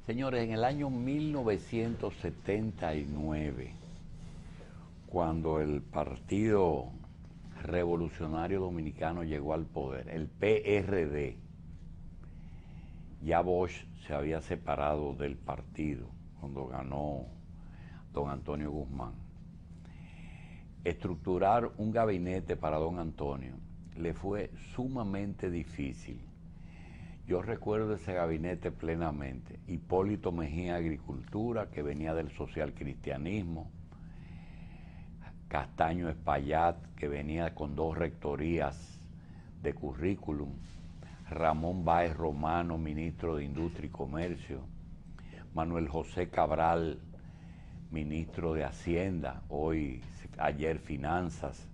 Señores, en el año 1979, cuando el Partido Revolucionario Dominicano llegó al poder, el PRD, ya Bosch se había separado del partido cuando ganó don Antonio Guzmán. Estructurar un gabinete para don Antonio le fue sumamente difícil. Yo recuerdo ese gabinete plenamente. Hipólito Mejía, Agricultura, que venía del socialcristianismo. Castaño Espaillat, que venía con 2 rectorías de currículum. Ramón Báez Romano, ministro de Industria y Comercio. Manuel José Cabral, ministro de Hacienda, ayer Finanzas.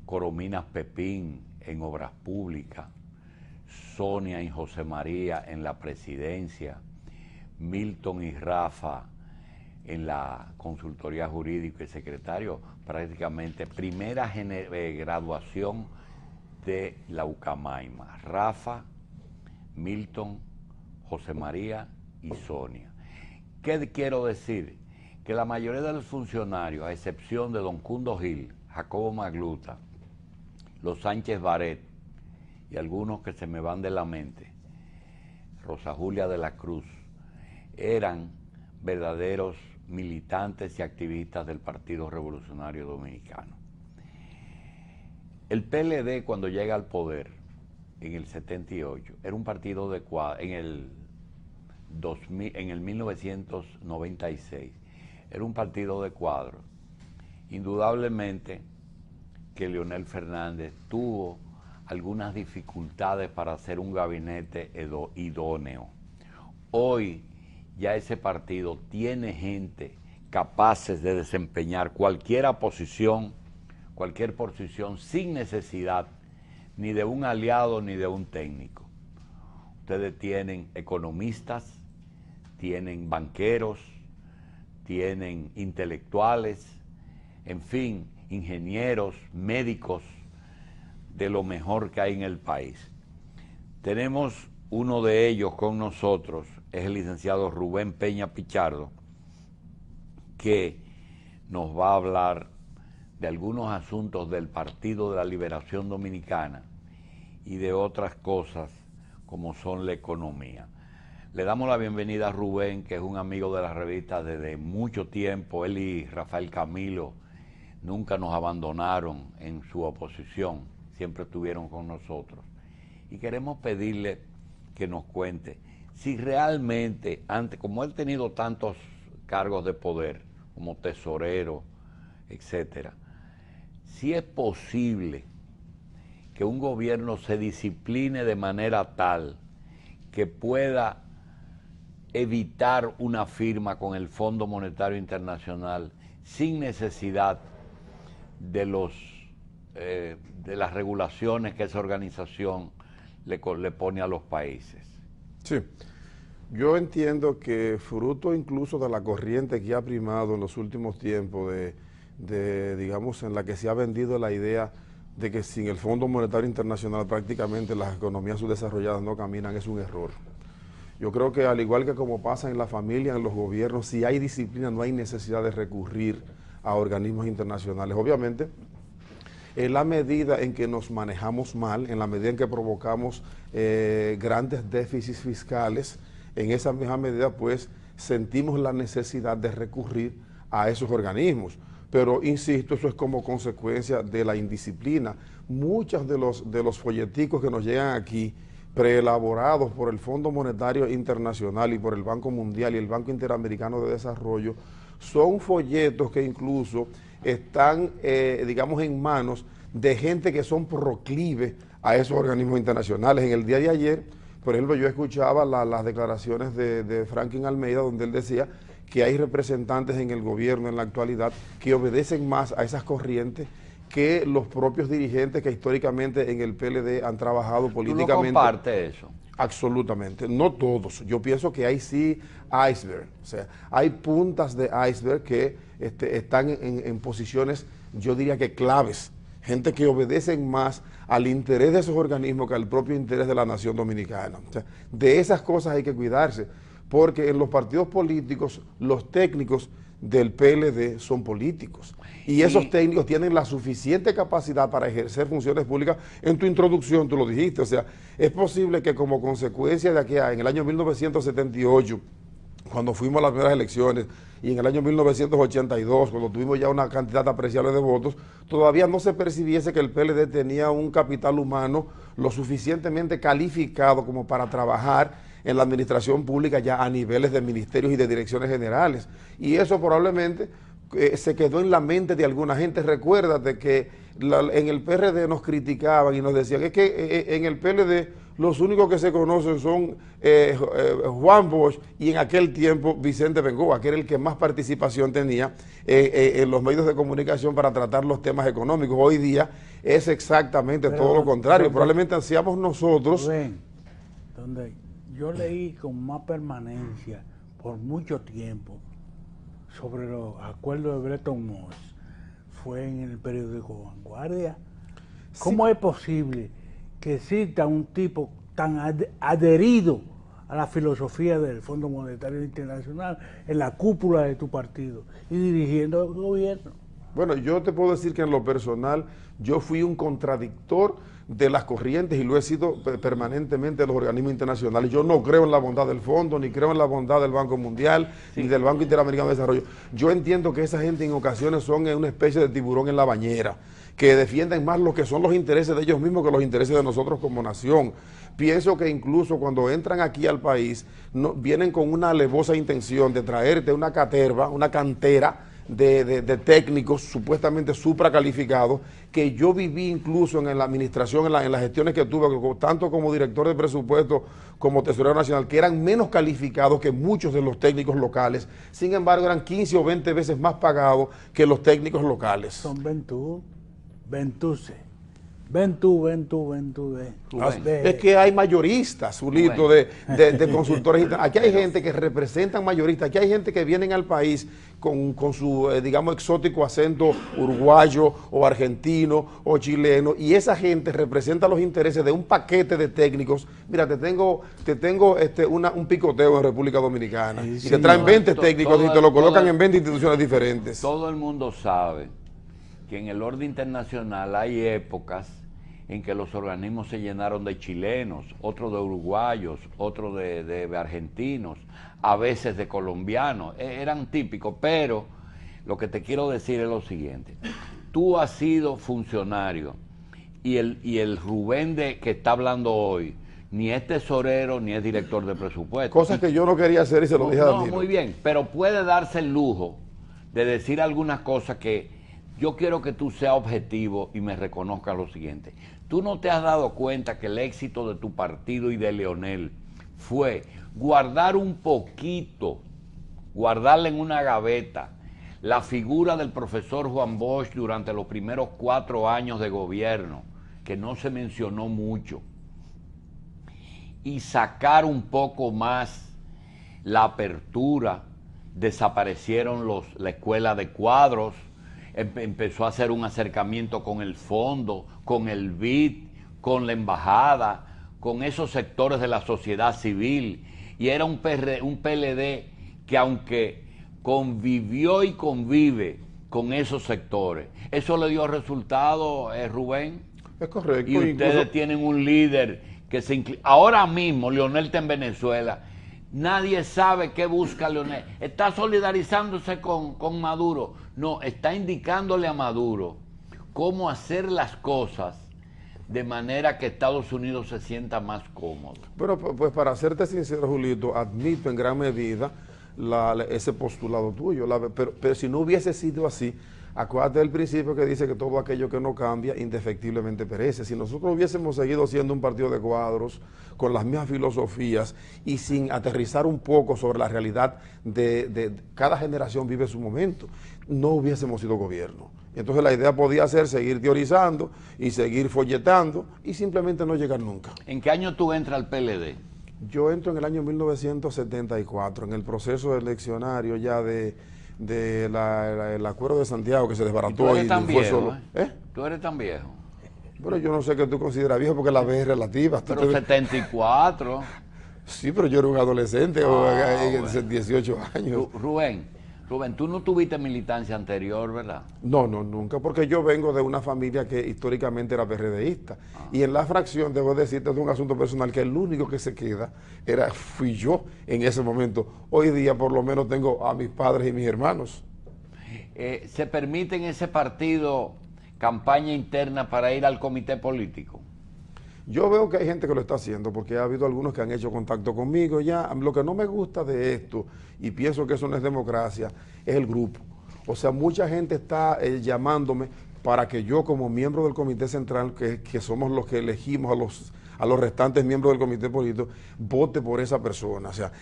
Corominas Pepín en Obras Públicas. Sonia y José María en la presidencia, Milton y Rafa en la consultoría jurídica y secretario, prácticamente primera graduación de la Ucamaima. Rafa, Milton, José María y Sonia. ¿Qué quiero decir? Que la mayoría de los funcionarios, a excepción de don Cundo Gil, Jacobo Magluta, los Sánchez Baret, y algunos que se me van de la mente, Rosa Julia de la Cruz, eran verdaderos militantes y activistas del Partido Revolucionario Dominicano. El PLD, cuando llega al poder en el 78, era un partido de cuadro. En el 1996 era un partido de cuadro. Indudablemente que Leonel Fernández tuvo algunas dificultades para hacer un gabinete idóneo. Hoy ya ese partido tiene gente capaces de desempeñar cualquier posición sin necesidad ni de un aliado ni de un técnico. Ustedes tienen economistas, tienen banqueros, tienen intelectuales, en fin, ingenieros, médicos, de lo mejor que hay en el país. Tenemos uno de ellos con nosotros, es el licenciado Rubén Peña Pichardo, que nos va a hablar de algunos asuntos del Partido de la Liberación Dominicana y de otras cosas como son la economía. Le damos la bienvenida a Rubén, que es un amigo de la revista desde mucho tiempo. Él y Rafael Camilo nunca nos abandonaron en su oposición, siempre estuvieron con nosotros. Y queremos pedirle que nos cuente si realmente, como él ha tenido tantos cargos de poder, como tesorero, etcétera, si es posible que un gobierno se discipline de manera tal que pueda evitar una firma con el Fondo Monetario Internacional sin necesidad de las regulaciones que esa organización le pone a los países. Sí, yo entiendo que fruto incluso de la corriente que ha primado en los últimos tiempos, digamos, en la que se ha vendido la idea de que sin el Fondo Monetario Internacional prácticamente las economías subdesarrolladas no caminan, es un error. Yo creo que al igual que como pasa en la familia, en los gobiernos, si hay disciplina no hay necesidad de recurrir a organismos internacionales. Obviamente, en la medida en que nos manejamos mal, en la medida en que provocamos grandes déficits fiscales, en esa misma medida pues sentimos la necesidad de recurrir a esos organismos. Pero insisto, eso es como consecuencia de la indisciplina. Muchos de los folleticos que nos llegan aquí, preelaborados por el Fondo Monetario Internacional y por el Banco Mundial y el Banco Interamericano de Desarrollo, son folletos que incluso están, digamos, en manos de gente que son proclives a esos organismos internacionales. En el día de ayer, por ejemplo, yo escuchaba las declaraciones de Franklin Almeida, donde él decía que hay representantes en el gobierno en la actualidad que obedecen más a esas corrientes que los propios dirigentes que históricamente en el PLD han trabajado políticamente. ¿Tú no compartes eso? Absolutamente, no todos. Yo pienso que hay sí iceberg, o sea, hay puntas de iceberg que están en posiciones, yo diría que claves, gente que obedecen más al interés de esos organismos que al propio interés de la nación dominicana. O sea, de esas cosas hay que cuidarse, porque en los partidos políticos los técnicos del PLD son políticos y esos técnicos tienen la suficiente capacidad para ejercer funciones públicas. En tu introducción tú lo dijiste, o sea, es posible que como consecuencia de aquí en el año 1978, cuando fuimos a las primeras elecciones, y en el año 1982, cuando tuvimos ya una cantidad apreciable de votos, todavía no se percibiese que el PLD tenía un capital humano lo suficientemente calificado como para trabajar en la administración pública ya a niveles de ministerios y de direcciones generales. Y eso probablemente se quedó en la mente de alguna gente. Recuérdate que en el PRD nos criticaban y nos decían, es que en el PLD los únicos que se conocen son Juan Bosch y en aquel tiempo Vicente Bengoa, que era el que más participación tenía en los medios de comunicación para tratar los temas económicos. Hoy día es exactamente todo lo contrario. Probablemente hacíamos nosotros... Donde yo leí con más permanencia por mucho tiempo sobre los acuerdos de Bretton Woods fue en el periódico Vanguardia. ¿Cómo es posible que exista un tipo tan adherido a la filosofía del Fondo Monetario Internacional en la cúpula de tu partido y dirigiendo el gobierno? Bueno, yo te puedo decir que en lo personal yo fui un contradictor de las corrientes y lo he sido permanentemente de los organismos internacionales. Yo no creo en la bondad del fondo, ni creo en la bondad del Banco Mundial, ni del Banco Interamericano de Desarrollo. Yo entiendo que esa gente en ocasiones son una especie de tiburón en la bañera, que defienden más lo que son los intereses de ellos mismos que los intereses de nosotros como nación. Pienso que incluso cuando entran aquí al país, vienen con una alevosa intención de traerte una caterva, una cantera de técnicos supuestamente supracalificados, que yo viví incluso en la administración, en las gestiones que tuve, tanto como director de presupuesto como tesorero nacional, que eran menos calificados que muchos de los técnicos locales. Sin embargo, eran 15 o 20 veces más pagados que los técnicos locales. Son Ventuse. Ventú. Es que hay mayoristas, Zulito, de consultores. Aquí hay gente que representan mayoristas, aquí hay gente que vienen al país con su, digamos, exótico acento uruguayo o argentino o chileno, y esa gente representa los intereses de un paquete de técnicos. Mira, te tengo un picoteo en República Dominicana, y te traen 20 técnicos y te lo colocan en 20 instituciones diferentes. Todo el mundo sabe que en el orden internacional hay épocas en que los organismos se llenaron de chilenos, otros de uruguayos, otros de argentinos, a veces de colombianos, eran típicos, pero lo que te quiero decir es lo siguiente: tú has sido funcionario y el Rubén que está hablando hoy ni es tesorero ni es director de presupuesto. Cosas que yo no quería hacer y se lo dije a Danilo. No, muy bien, pero puede darse el lujo de decir algunas cosas que yo quiero que tú seas objetivo y me reconozcas lo siguiente. Tú no te has dado cuenta que el éxito de tu partido y de Leonel fue guardar un poquito, guardarle en una gaveta la figura del profesor Juan Bosch durante los primeros 4 años de gobierno, que no se mencionó mucho, y sacar un poco más la apertura. Desaparecieron la escuela de cuadros, empezó a hacer un acercamiento con el fondo, con el BID, con la embajada, con esos sectores de la sociedad civil, y era un PLD que, aunque convivió y convive con esos sectores, eso le dio resultado, Rubén. Es correcto. Y ustedes tienen un líder que ahora mismo Leonel está en Venezuela. Nadie sabe qué busca Leonel. ¿Está solidarizándose con Maduro? No, está indicándole a Maduro cómo hacer las cosas de manera que Estados Unidos se sienta más cómodo. Bueno, pues para serte sincero, Julito, admito en gran medida ese postulado tuyo, pero si no hubiese sido así, acuérdate del principio que dice que todo aquello que no cambia indefectiblemente perece. Si nosotros hubiésemos seguido siendo un partido de cuadros con las mismas filosofías y sin aterrizar un poco sobre la realidad de cada generación vive su momento, no hubiésemos sido gobierno. Entonces la idea podía ser seguir teorizando y seguir folletando y simplemente no llegar nunca. ¿En qué año tú entras al PLD? Yo entro en el año 1974, en el proceso eleccionario ya el acuerdo de Santiago que se desbarató. ¿Tú eres tan viejo? Solo, ¿Tú eres tan viejo? Bueno, yo no sé qué tú consideras viejo porque la vez es relativa. Pero 74. Sí, pero yo era un adolescente, bueno. 18 años. Rubén, tú no tuviste militancia anterior, ¿verdad? No, nunca, porque yo vengo de una familia que históricamente era PRDista. Y en la fracción, debo decirte, de un asunto personal, que el único que se queda fui yo en ese momento. Hoy día, por lo menos, tengo a mis padres y mis hermanos. ¿Se permite en ese partido campaña interna para ir al comité político? Yo veo que hay gente que lo está haciendo, porque ha habido algunos que han hecho contacto conmigo ya. Lo que no me gusta de esto, y pienso que eso no es democracia, es el grupo. O sea, mucha gente está llamándome para que yo, como miembro del Comité Central, que somos los que elegimos a los restantes miembros del comité político, vote por esa persona. O sea,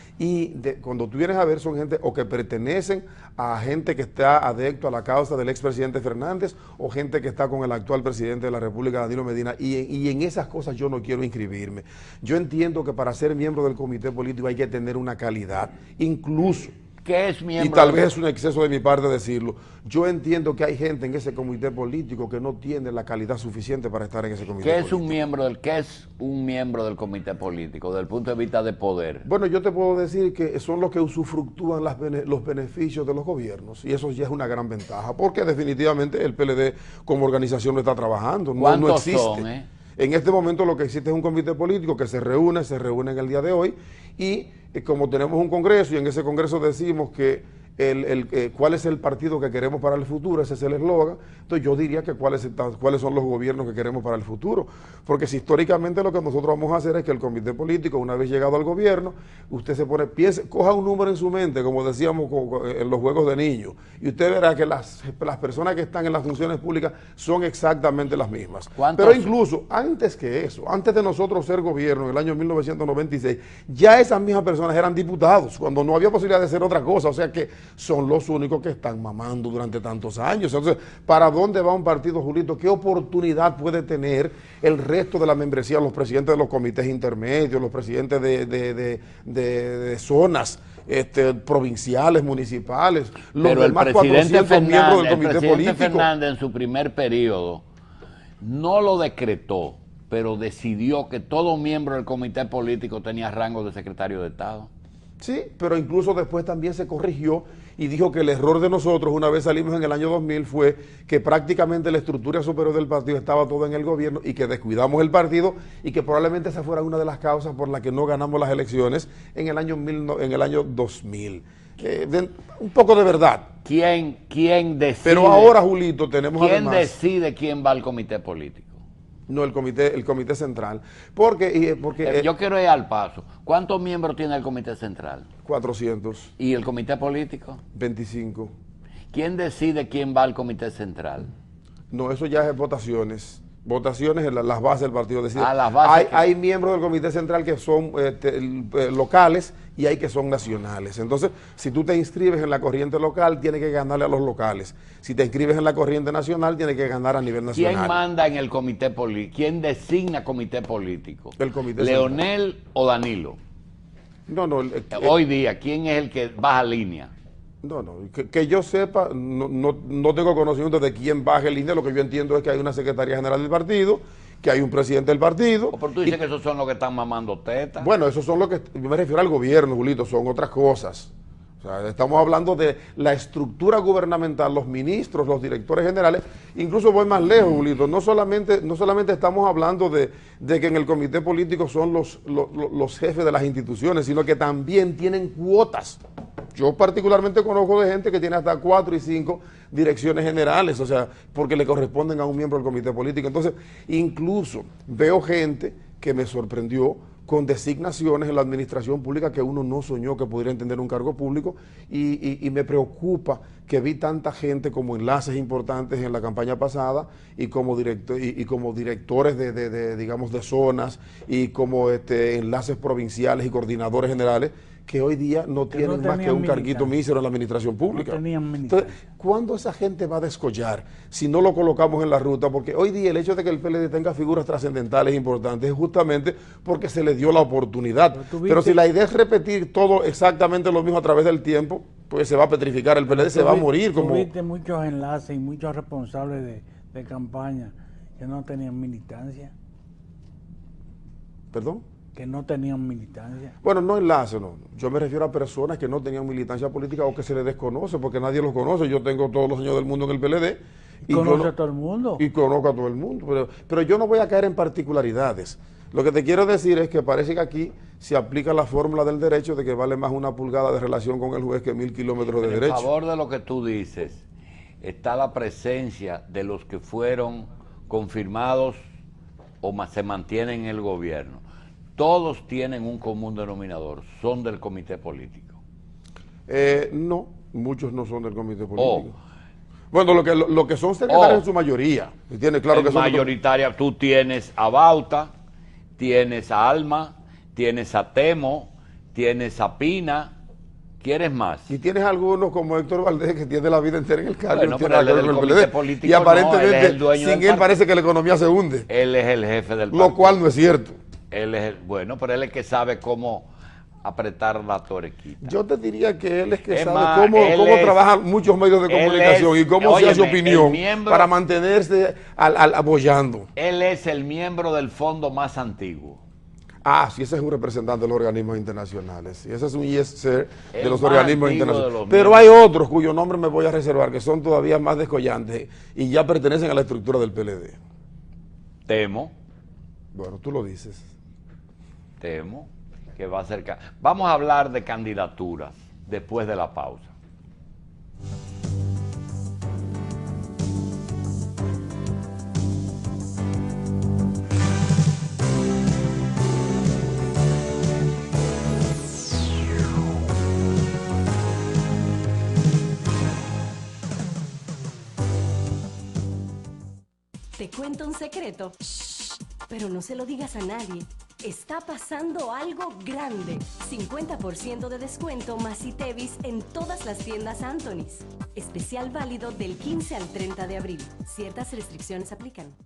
cuando tú vienes a ver, son gente o que pertenecen a gente que está adecto a la causa del expresidente Fernández o gente que está con el actual presidente de la República, Danilo Medina, y en esas cosas yo no quiero inscribirme. Yo entiendo que para ser miembro del comité político hay que tener una calidad, incluso. ¿Qué es miembro? Y tal vez es un exceso de mi parte decirlo. Yo entiendo que hay gente en ese comité político que no tiene la calidad suficiente para estar en ese comité político. ¿Qué es un miembro del comité político desde el punto de vista de poder? Bueno, yo te puedo decir que son los que usufructúan los beneficios de los gobiernos, y eso ya es una gran ventaja, porque definitivamente el PLD como organización no está trabajando, no existe. Son, En este momento lo que existe es un comité político que se reúne en el día de hoy, y como tenemos un congreso, y en ese congreso decimos que cuál es el partido que queremos para el futuro, ese es el eslogan. Entonces yo diría que cuáles son los gobiernos que queremos para el futuro, porque si históricamente lo que nosotros vamos a hacer es que el comité político, una vez llegado al gobierno, usted se pone, coja un número en su mente, como decíamos en los juegos de niños, y usted verá que las personas que están en las funciones públicas son exactamente las mismas. Pero incluso antes que eso, antes de nosotros ser gobierno en el año 1996, ya esas mismas personas eran diputados, cuando no había posibilidad de hacer otra cosa. O sea que son los únicos que están mamando durante tantos años. Entonces, ¿para dónde va un partido, Julito? ¿Qué oportunidad puede tener el resto de la membresía, los presidentes de los comités intermedios, los presidentes de zonas provinciales, municipales, los demás 400 miembros del comité político? El presidente Fernández en su primer periodo no lo decretó, pero decidió que todo miembro del comité político tenía rango de secretario de Estado. Sí, pero incluso después también se corrigió y dijo que el error de nosotros, una vez salimos en el año 2000, fue que prácticamente la estructura superior del partido estaba toda en el gobierno y que descuidamos el partido, y que probablemente esa fuera una de las causas por las que no ganamos las elecciones en el año 2000. Un poco de verdad. ¿Quién decide? Pero ahora, Julito, tenemos ¿Quién decide quién va al comité político? No, el comité central. Porque yo quiero ir al paso. ¿Cuántos miembros tiene el comité central? 400. ¿Y el comité político? 25. ¿Quién decide quién va al comité central? No, eso ya es votaciones. Votaciones en las bases del partido. Decide. Las bases hay miembros del comité central que son locales, y hay que son nacionales. Entonces, si tú te inscribes en la corriente local, tienes que ganarle a los locales. Si te inscribes en la corriente nacional, tienes que ganar a nivel nacional. ¿Quién manda en el comité político? ¿Quién designa comité político? El comité ¿Leonel central o Danilo? No. Hoy día, ¿quién es el que baja línea? No, que yo sepa, no tengo conocimiento de quién baje línea. Lo que yo entiendo es que hay una secretaría general del partido, que hay un presidente del partido. Pero tú dices que esos son los que están mamando tetas. Bueno, esos son los que, yo me refiero al gobierno, Julito, son otras cosas. O sea, estamos hablando de la estructura gubernamental, los ministros, los directores generales. Incluso voy más lejos, Julito. No solamente estamos hablando de que en el comité político son los jefes de las instituciones, sino que también tienen cuotas. Yo particularmente conozco de gente que tiene hasta 4 y 5 direcciones generales, o sea, porque le corresponden a un miembro del comité político. Entonces, incluso veo gente que me sorprendió con designaciones en la administración pública que uno no soñó que pudieran tener un cargo público, y me preocupa que vi tanta gente como enlaces importantes en la campaña pasada, y como directores de zonas, y como enlaces provinciales y coordinadores generales, que hoy día no tienen más que un carguito mísero en la administración pública. Entonces, ¿cuándo esa gente va a descollar si no lo colocamos en la ruta? Porque hoy día el hecho de que el PLD tenga figuras trascendentales importantes es justamente porque se le dio la oportunidad. Pero si la idea es repetir todo exactamente lo mismo a través del tiempo, pues se va a petrificar, el PLD se va a morir. Tuviste muchos enlaces y muchos responsables de campaña que no tenían militancia. ¿Perdón? que no tenían militancia. Bueno, no enlace, no. Yo me refiero a personas que no tenían militancia política o que se les desconoce, porque nadie los conoce. Yo tengo todos los años del mundo en el PLD. Y conoce a todo el mundo. Y conozco a todo el mundo. Pero yo no voy a caer en particularidades. Lo que te quiero decir es que parece que aquí se aplica la fórmula del derecho de que vale más una pulgada de relación con el juez que 1000 kilómetros de derecho. En favor de lo que tú dices, está la presencia de los que fueron confirmados o se mantienen en el gobierno. Todos tienen un común denominador, son del comité político. No, muchos no son del comité político. Bueno, lo que son secretarios en su mayoría. Tiene claro que son mayoritaria, tú tienes a Bauta, tienes a Alma, tienes a Temo, tienes a Pina. ¿Quieres más? Y tienes algunos como Héctor Valdés que tiene la vida entera en el cargo. Bueno, pero él es del comité político, y aparentemente no, él es el dueño sin él parece que la economía se hunde. Él es el jefe del partido. Lo cual no es cierto. Él es bueno, pero él es el que sabe cómo apretar la torequita. Yo te diría que él es que sabe cómo trabajan muchos medios de comunicación y cómo se hace opinión para mantenerse apoyando. Él es el miembro del fondo más antiguo. Ah, sí, ese es un representante de los organismos internacionales. Y ese es un ISC de los organismos internacionales. Pero hay otros cuyo nombre me voy a reservar, que son todavía más descollantes y ya pertenecen a la estructura del PLD. Temo. Bueno, tú lo dices. Temo que va a ser... Vamos a hablar de candidaturas después de la pausa. Te cuento un secreto. Shh, pero no se lo digas a nadie. Está pasando algo grande. 50% de descuento más Citevis en todas las tiendas Anthony's. Especial válido del 15 al 30 de abril. Ciertas restricciones aplican.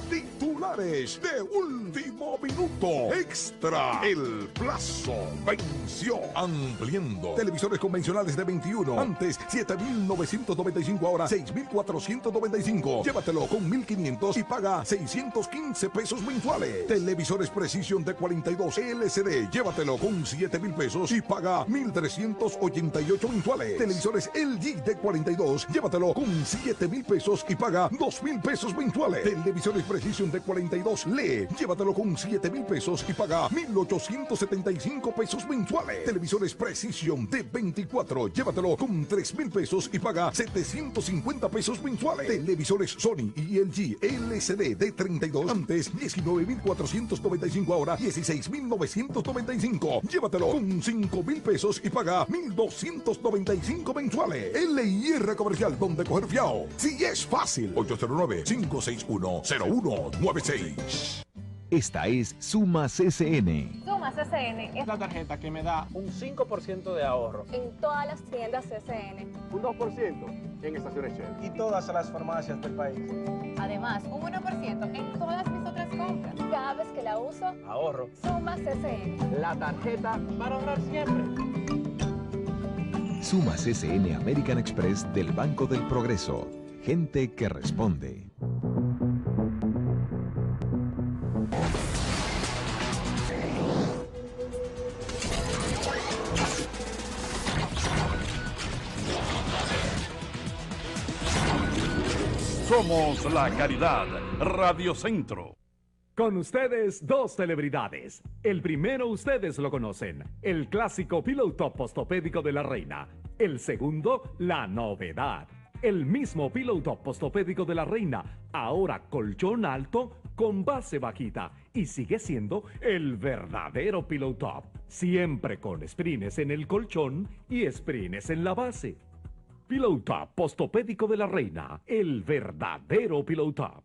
Titulares de último minuto. Extra. El plazo venció. Ampliando. Televisores convencionales de 21. Antes 7.995. Ahora 6.495. Llévatelo con 1.500 y paga 615 pesos mensuales. Televisores Precision de 42 LCD. Llévatelo con 7.000 pesos y paga 1.388 mensuales. Televisores LG de 42. Llévatelo con 7.000 pesos y paga 2.000 pesos mensuales. Televisores Precision de 42 LED. Llévatelo con 7.000 pesos y paga 1.875 pesos mensuales. Televisores Precision de 24. Llévatelo con 3.000 pesos y paga 750 pesos mensuales. Televisores Sony y LG LCD de 32. Antes 19.495. Ahora 16.995. Llévatelo con 5.000 pesos y paga 1.295 mensuales. LIR Comercial, donde coger fiao. Si es fácil. 809-561-0196. Esta es Suma CCN. Suma CCN es la tarjeta que me da un 5% de ahorro en todas las tiendas CCN, un 2% en estaciones Shell y todas las farmacias del país. Además, un 1% en todas mis otras compras. Cada vez que la uso, ahorro. Suma CCN. La tarjeta para ahorrar siempre. Suma CCN American Express del Banco del Progreso. Gente que responde. Somos la calidad. Radio Centro. Con ustedes, dos celebridades. El primero, ustedes lo conocen, el clásico Pillow Top postopédico de la reina. El segundo, la novedad. El mismo Pillow Top postopédico de la reina, ahora colchón alto con base bajita, y sigue siendo el verdadero Pillow Top. Siempre con sprines en el colchón y sprines en la base. Pillow Top postopédico de la reina, el verdadero Pillow Top.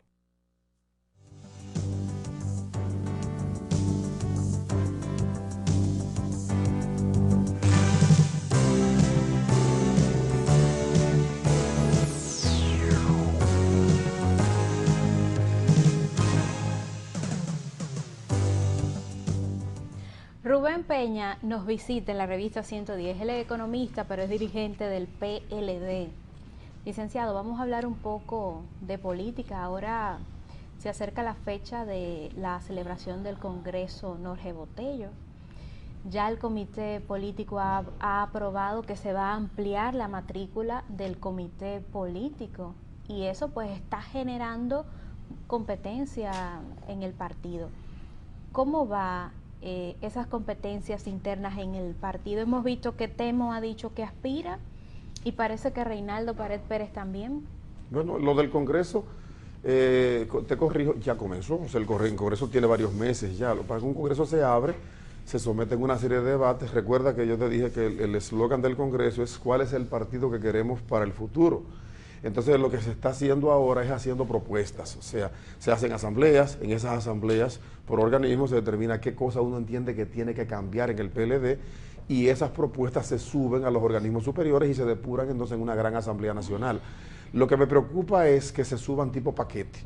Rubén Peña nos visita en la revista 110. Él es economista, pero es dirigente del PLD. Licenciado, vamos a hablar un poco de política. Ahora se acerca la fecha de la celebración del Congreso Jorge Botello. Ya el comité político ha aprobado que se va a ampliar la matrícula del comité político y eso pues está generando competencia en el partido. ¿Cómo va esas competencias internas en el partido? Hemos visto que Temo ha dicho que aspira y parece que Reinaldo Pared Pérez también. Bueno, lo del Congreso, te corrijo, ya comenzó. O sea, el Congreso tiene varios meses ya. Para que un Congreso se abre, se someten una serie de debates. Recuerda que yo te dije que el eslogan del Congreso es ¿cuál es el partido que queremos para el futuro? Entonces lo que se está haciendo ahora es haciendo propuestas, o sea, se hacen asambleas, en esas asambleas por organismos se determina qué cosa uno entiende que tiene que cambiar en el PLD y esas propuestas se suben a los organismos superiores y se depuran entonces en una gran asamblea nacional. Lo que me preocupa es que se suban tipo paquete.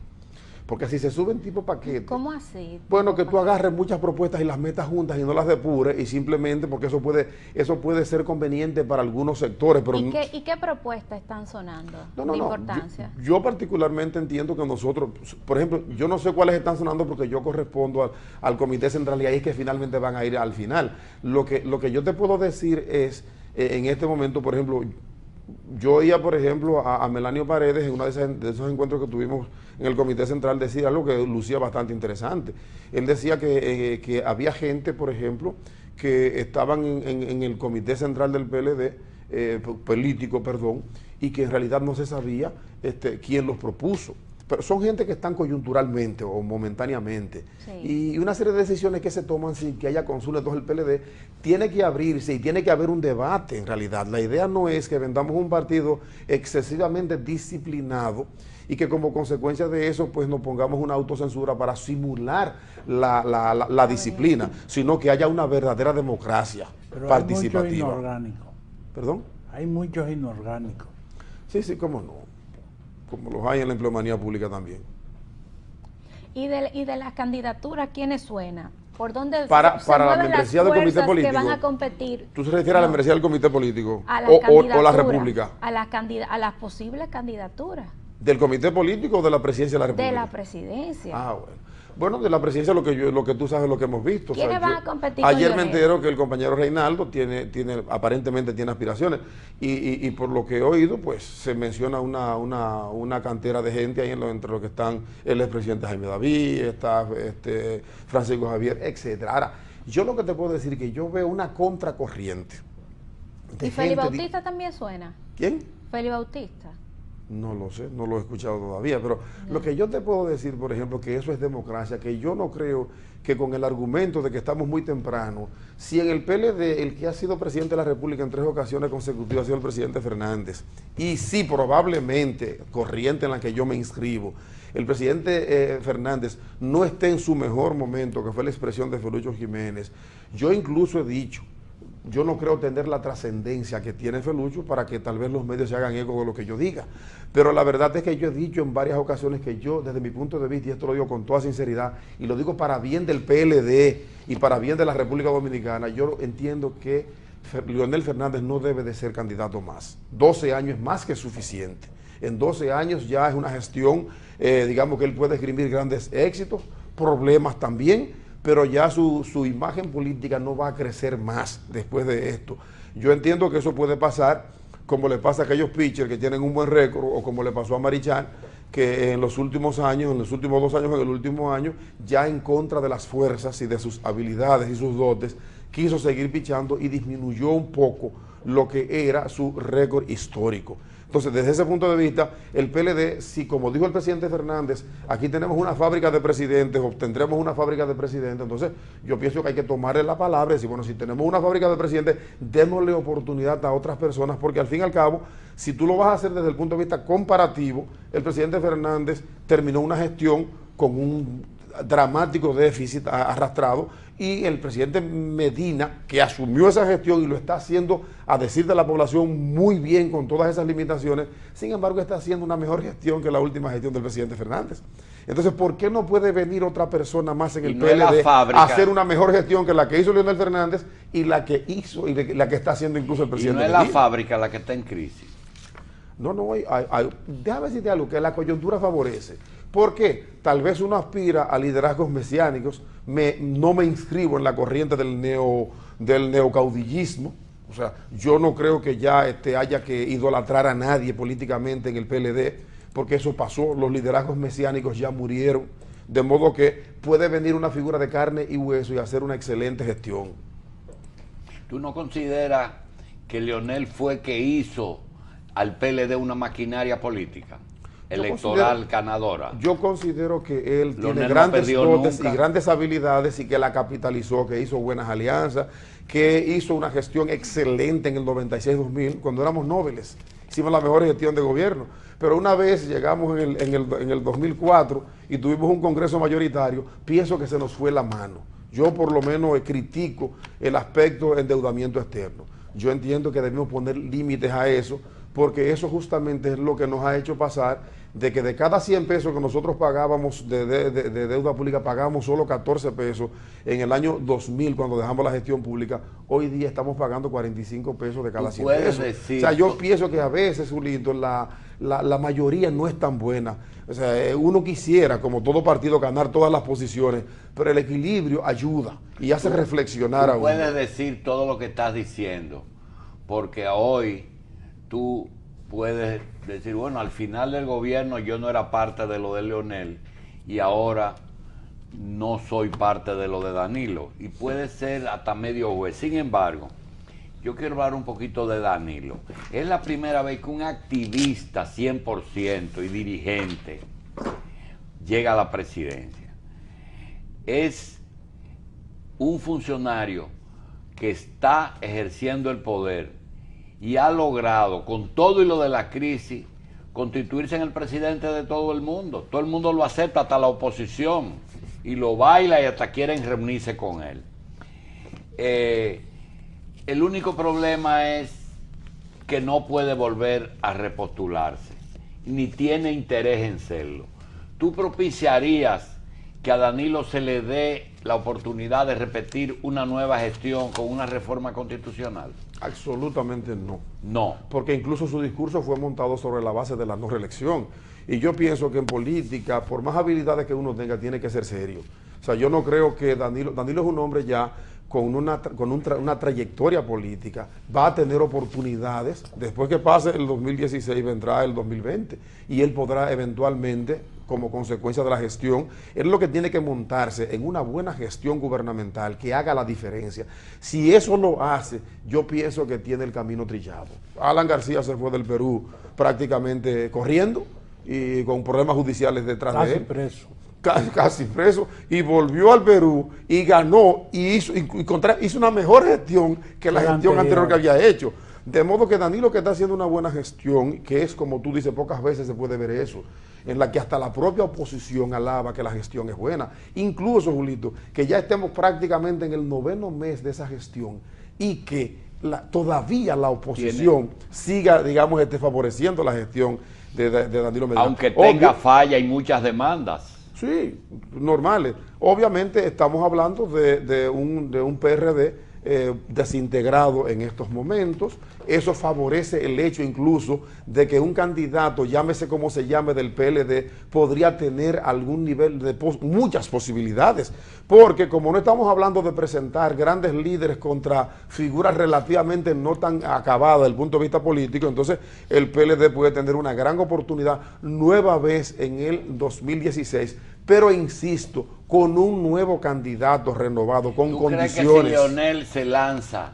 Porque si se suben tipo paquete... ¿Cómo así? Bueno, que tú agarres muchas propuestas y las metas juntas y no las depures y simplemente porque eso puede ser conveniente para algunos sectores. Pero ¿Y qué propuestas están sonando de importancia? Yo particularmente entiendo que nosotros, por ejemplo, yo no sé cuáles están sonando porque yo correspondo al Comité Central y ahí es que finalmente van a ir al final. Lo que yo te puedo decir es, en este momento, por ejemplo... Yo oía, por ejemplo, a Melanio Paredes en uno de esos encuentros que tuvimos en el Comité Central decir algo que lucía bastante interesante. Él decía que había gente, por ejemplo, que estaban en el Comité Central del PLD, político, perdón, y que en realidad no se sabía quién los propuso. Pero son gente que están coyunturalmente o momentáneamente. Sí. Y una serie de decisiones que se toman sin que haya consulta. Entonces el PLD tiene que abrirse y tiene que haber un debate en realidad. La idea no es que vendamos un partido excesivamente disciplinado y que como consecuencia de eso pues nos pongamos una autocensura para simular la disciplina, sino que haya una verdadera democracia participativa. Hay muchos inorgánicos. ¿Perdón? Hay muchos inorgánicos. Sí, cómo no. Como los hay en la empleomanía pública también. ¿Y de las candidaturas quiénes suenan? ¿Por dónde para la membresía del comité político? Que van a competir. ¿Tú se refieres a la membresía del comité político? O la república. A las posibles candidaturas. ¿Del comité político o de la presidencia de la república? De la presidencia. Ah, bueno. Bueno, de la presidencia lo que tú sabes, lo que hemos visto. ¿Quiénes van a competir? Ayer me entero que el compañero Reinaldo aparentemente tiene aspiraciones y por lo que he oído, pues se menciona una cantera de gente ahí entre los que están el expresidente Jaime David, está Francisco Javier, etcétera. Ahora, yo lo que te puedo decir es que yo veo una contracorriente. ¿Y Félix Bautista también suena? ¿Quién? Félix Bautista. No lo sé, no lo he escuchado todavía, pero lo que yo te puedo decir, por ejemplo, que eso es democracia, que yo no creo que con el argumento de que estamos muy temprano, si en el PLD el que ha sido presidente de la República en 3 ocasiones consecutivas ha sido el presidente Fernández, y sí, probablemente, corriente en la que yo me inscribo, el presidente Fernández no esté en su mejor momento, que fue la expresión de Felucho Jiménez, yo incluso he dicho, yo no creo tener la trascendencia que tiene Felucho para que tal vez los medios se hagan eco de lo que yo diga. Pero la verdad es que yo he dicho en varias ocasiones que yo, desde mi punto de vista, y esto lo digo con toda sinceridad, y lo digo para bien del PLD y para bien de la República Dominicana, yo entiendo que Leonel Fernández no debe de ser candidato más. 12 años es más que suficiente. En 12 años ya es una gestión, digamos que él puede escribir grandes éxitos, problemas también, pero ya su imagen política no va a crecer más después de esto. Yo entiendo que eso puede pasar, como le pasa a aquellos pitchers que tienen un buen récord, o como le pasó a Marichal, que en los últimos años, en los últimos 2 años, en el último año, ya en contra de las fuerzas y de sus habilidades y sus dotes, quiso seguir pichando y disminuyó un poco lo que era su récord histórico. Entonces, desde ese punto de vista, el PLD, si como dijo el presidente Fernández, aquí tenemos una fábrica de presidentes, obtendremos una fábrica de presidentes, entonces yo pienso que hay que tomarle la palabra y decir, bueno, si tenemos una fábrica de presidentes, démosle oportunidad a otras personas, porque al fin y al cabo, si tú lo vas a hacer desde el punto de vista comparativo, el presidente Fernández terminó una gestión con un dramático déficit arrastrado y el presidente Medina, que asumió esa gestión y lo está haciendo, a decir de la población, muy bien con todas esas limitaciones, sin embargo está haciendo una mejor gestión que la última gestión del presidente Fernández. Entonces, ¿por qué no puede venir otra persona más en el PLD a hacer una mejor gestión que la que hizo Leonel Fernández y la que hizo y la que está haciendo incluso el presidente Medina? Y no es la fábrica la que está en crisis. No, déjame decirte algo, que la coyuntura favorece. ¿Por qué? Tal vez uno aspira a liderazgos mesiánicos, no me inscribo en la corriente del neocaudillismo. O sea, yo no creo que ya haya que idolatrar a nadie políticamente en el PLD, porque eso pasó, los liderazgos mesiánicos ya murieron, de modo que puede venir una figura de carne y hueso y hacer una excelente gestión. ¿Tú no consideras que Leonel fue que hizo al PLD una maquinaria política, electoral ganadora? Yo considero que él Leonel tiene grandes dotes nunca y grandes habilidades y que la capitalizó, que hizo buenas alianzas, que hizo una gestión excelente en el 96-2000, cuando éramos nobles. Hicimos la mejor gestión de gobierno. Pero una vez llegamos en el 2004 y tuvimos un congreso mayoritario, pienso que se nos fue la mano. Yo por lo menos critico el aspecto de endeudamiento externo. Yo entiendo que debemos poner límites a eso, porque eso justamente es lo que nos ha hecho pasar de que de cada 100 pesos que nosotros pagábamos de deuda pública, pagábamos solo 14 pesos en el año 2000 cuando dejamos la gestión pública. Hoy día estamos pagando 45 pesos de cada 100 pesos. O sea, yo pienso que a veces, Julito, la mayoría no es tan buena. O sea, uno quisiera, como todo partido, ganar todas las posiciones, pero el equilibrio ayuda y hace reflexionar a uno. Puedes decir todo lo que estás diciendo, porque hoy tú puedes decir, bueno, al final del gobierno yo no era parte de lo de Leonel y ahora no soy parte de lo de Danilo. Y puede ser hasta medio juez. Sin embargo, yo quiero hablar un poquito de Danilo. Es la primera vez que un activista 100% y dirigente llega a la presidencia. Es un funcionario que está ejerciendo el poder y ha logrado, con todo y lo de la crisis, constituirse en el presidente de todo el mundo. Todo el mundo lo acepta, hasta la oposición, y lo baila y hasta quieren reunirse con él. El único problema es que no puede volver a repostularse, ni tiene interés en serlo. ¿Tú propiciarías que a Danilo se le dé la oportunidad de repetir una nueva gestión con una reforma constitucional? Absolutamente no. No. Porque incluso su discurso fue montado sobre la base de la no reelección. Y yo pienso que en política, por más habilidades que uno tenga, tiene que ser serio. O sea, yo no creo que Danilo es un hombre ya con una trayectoria política, va a tener oportunidades. Después que pase el 2016 vendrá el 2020 y él podrá eventualmente, como consecuencia de la gestión, él lo que tiene que montarse en una buena gestión gubernamental que haga la diferencia. Si eso lo hace, yo pienso que tiene el camino trillado. Alan García se fue del Perú prácticamente corriendo y con problemas judiciales detrás de él. Casi preso, y volvió al Perú y ganó y hizo una mejor gestión que la gestión anterior que había hecho. De modo que Danilo, que está haciendo una buena gestión, que es como tú dices, pocas veces se puede ver eso, en la que hasta la propia oposición alaba que la gestión es buena. Incluso, Julito, que ya estemos prácticamente en el 9º mes de esa gestión y que todavía la oposición siga, digamos, favoreciendo la gestión de Danilo Medina. Aunque tenga falla y muchas demandas. Sí, normales. Obviamente estamos hablando de un PRD desintegrado en estos momentos. Eso favorece el hecho incluso de que un candidato, llámese como se llame, del PLD, podría tener algún nivel de muchas posibilidades, porque como no estamos hablando de presentar grandes líderes contra figuras relativamente no tan acabadas desde el punto de vista político, entonces el PLD puede tener una gran oportunidad nueva vez en el 2016, pero insisto, con un nuevo candidato renovado, con condiciones. ¿Tú crees que si Leonel se lanza,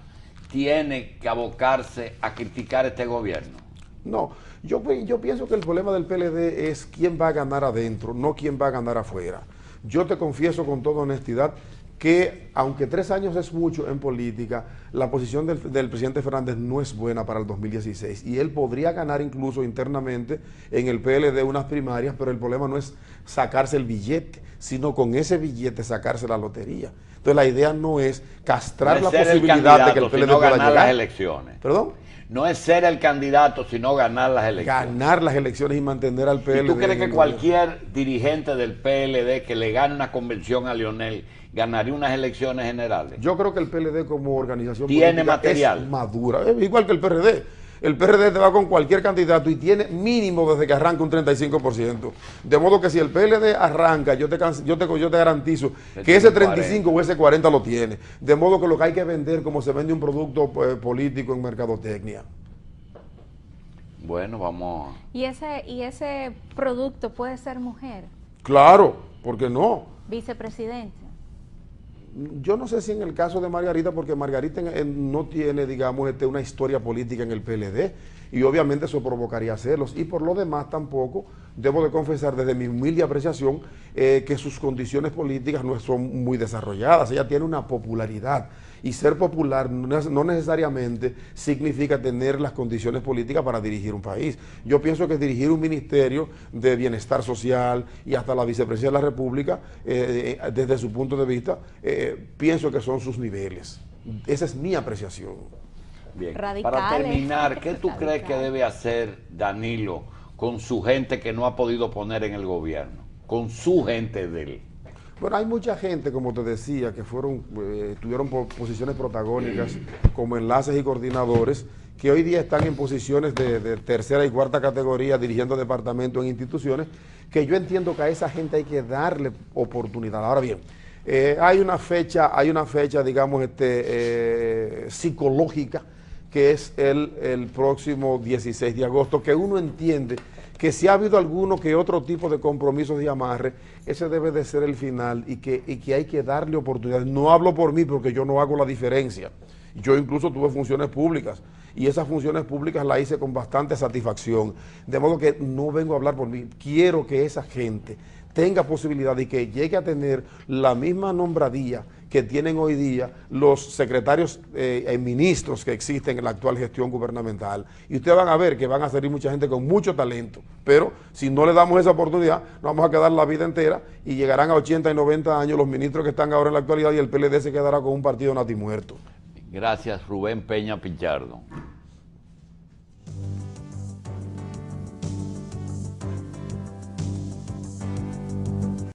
tiene que abocarse a criticar este gobierno? No, yo pienso que el problema del PLD es quién va a ganar adentro, no quién va a ganar afuera. Yo te confieso con toda honestidad que, aunque 3 años es mucho en política, la posición del presidente Fernández no es buena para el 2016 y él podría ganar incluso internamente en el PLD unas primarias, pero el problema no es sacarse el billete, sino con ese billete sacarse la lotería. Entonces la idea no es castrar la posibilidad de que el PLD sino pueda ganar llegar. Las elecciones. ¿Perdón? No es ser el candidato, sino ganar las elecciones. Ganar las elecciones y mantener al PLD. ¿Y tú crees que cualquier dirigente del PLD que le gane una convención a Leonel ganaría unas elecciones generales? Yo creo que el PLD como organización tiene política material, es madura, igual que el PRD. El PRD te va con cualquier candidato y tiene mínimo desde que arranca un 35%. De modo que si el PLD arranca, yo te garantizo que ese 35 o ese 40 lo tiene. De modo que lo que hay que vender como se vende un producto político en mercadotecnia. Bueno, vamos. ¿Y ese producto puede ser mujer? Claro, ¿por qué no? Vicepresidente. Yo no sé si en el caso de Margarita, porque Margarita no tiene, digamos, una historia política en el PLD, y obviamente eso provocaría celos. Y por lo demás tampoco, debo de confesar desde mi humilde apreciación, que sus condiciones políticas no son muy desarrolladas. Ella tiene una popularidad, y ser popular no necesariamente significa tener las condiciones políticas para dirigir un país. Yo pienso que dirigir un ministerio de bienestar social y hasta la vicepresidencia de la República, desde su punto de vista, pienso que son sus niveles. Esa es mi apreciación. Bien. Radicales. Para terminar, ¿qué tú crees que debe hacer Danilo con su gente que no ha podido poner en el gobierno? Con su gente de él. Bueno, hay mucha gente, como te decía, que tuvieron posiciones protagónicas como enlaces y coordinadores, que hoy día están en posiciones de tercera y cuarta categoría dirigiendo departamentos en instituciones, que yo entiendo que a esa gente hay que darle oportunidad. Ahora bien, hay una fecha, digamos, psicológica, que es el próximo 16 de agosto, que uno entiende que si ha habido alguno que otro tipo de compromisos de amarre, ese debe de ser el final y que hay que darle oportunidades. No hablo por mí porque yo no hago la diferencia. Yo incluso tuve funciones públicas y esas funciones públicas las hice con bastante satisfacción. De modo que no vengo a hablar por mí. Quiero que esa gente tenga posibilidad y que llegue a tener la misma nombradía que tienen hoy día los secretarios y ministros que existen en la actual gestión gubernamental. Y ustedes van a ver que van a salir mucha gente con mucho talento, pero si no le damos esa oportunidad, nos vamos a quedar la vida entera y llegarán a 80 y 90 años los ministros que están ahora en la actualidad y el PLD se quedará con un partido natimuerto. Gracias, Rubén Peña Pichardo.